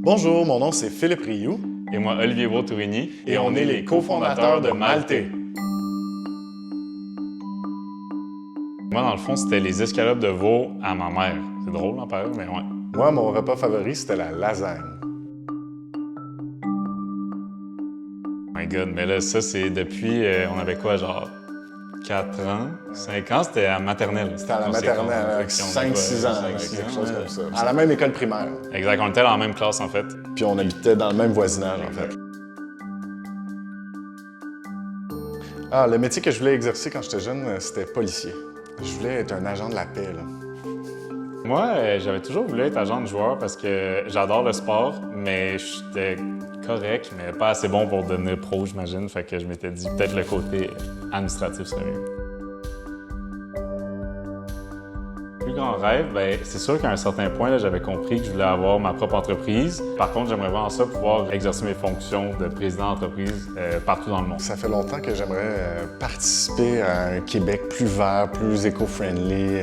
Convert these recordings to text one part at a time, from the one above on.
Bonjour, mon nom c'est Philippe Rioux. Et moi, Olivier Bourtourigny. Et on est les cofondateurs de Maltais. Moi, dans le fond, c'était les escalopes de veau à ma mère. C'est drôle, en parler, mais ouais. Moi, mon repas favori, c'était la lasagne. Oh my God, mais là, ça, c'est depuis, on avait quoi, genre 4 ans, 5 ans, c'était à maternelle. C'était à la maternelle, avec 5-6 ans, quelque chose comme ça. À la même école primaire. Exact, on était dans la même classe, en fait. Puis on habitait dans le même voisinage, en fait. Ah, le métier que je voulais exercer quand j'étais jeune, c'était policier. Je voulais être un agent de la paix, là. Moi, j'avais toujours voulu être agent de joueur parce que j'adore le sport, mais j'étais correct, mais pas assez bon pour devenir pro, j'imagine. Fait que je m'étais dit peut-être le côté administratif serait mieux. Plus grand rêve, c'est sûr qu'à un certain point, j'avais compris que je voulais avoir ma propre entreprise. Par contre, j'aimerais vraiment ça pouvoir exercer mes fonctions de président d'entreprise partout dans le monde. Ça fait longtemps que j'aimerais participer à un Québec plus vert, plus éco-friendly,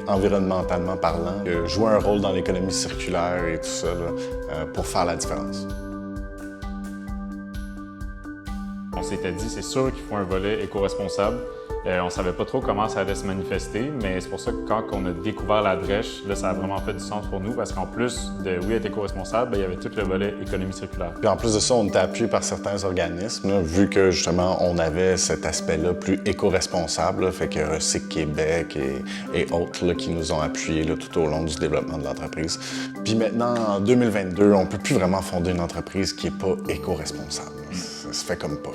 environnementalement parlant, jouer un rôle dans l'économie circulaire et tout ça là, pour faire la différence. On s'était dit, c'est sûr qu'il faut un volet éco-responsable. On ne savait pas trop comment ça allait se manifester, mais c'est pour ça que quand on a découvert la drèche, là, ça a vraiment fait du sens pour nous parce qu'en plus de, oui, être éco-responsable, il y avait tout le volet économie circulaire. Puis en plus de ça, on était appuyé par certains organismes, là, vu que justement, on avait cet aspect-là plus éco-responsable, là, fait que Recyc Québec et autres là, qui nous ont appuyés là, tout au long du développement de l'entreprise. Puis maintenant, en 2022, on ne peut plus vraiment fonder une entreprise qui n'est pas éco-responsable. Ça se fait comme pas.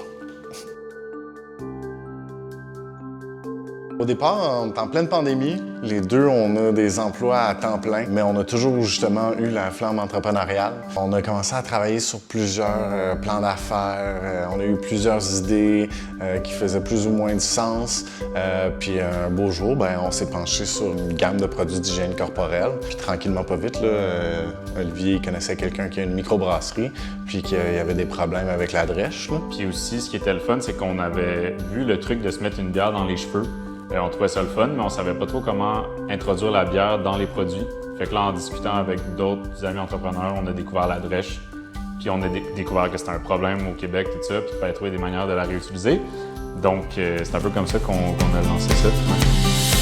Au départ, on est en pleine pandémie. Les deux, on a des emplois à temps plein, mais on a toujours justement eu la flamme entrepreneuriale. On a commencé à travailler sur plusieurs plans d'affaires. On a eu plusieurs idées qui faisaient plus ou moins de sens. Puis un beau jour, on s'est penché sur une gamme de produits d'hygiène corporelle. Puis tranquillement, pas vite, Olivier connaissait quelqu'un qui a une microbrasserie, puis qu'il y avait des problèmes avec la drèche. Là. Puis aussi, ce qui était le fun, c'est qu'on avait vu le truc de se mettre une bière dans les cheveux. On trouvait ça le fun, mais on savait pas trop comment introduire la bière dans les produits. Fait que là, en discutant avec d'autres amis entrepreneurs, on a découvert la drèche. Puis on a découvert que c'était un problème au Québec, tout ça, puis qu'il fallait trouver des manières de la réutiliser. Donc, c'est un peu comme ça qu'on a lancé ça.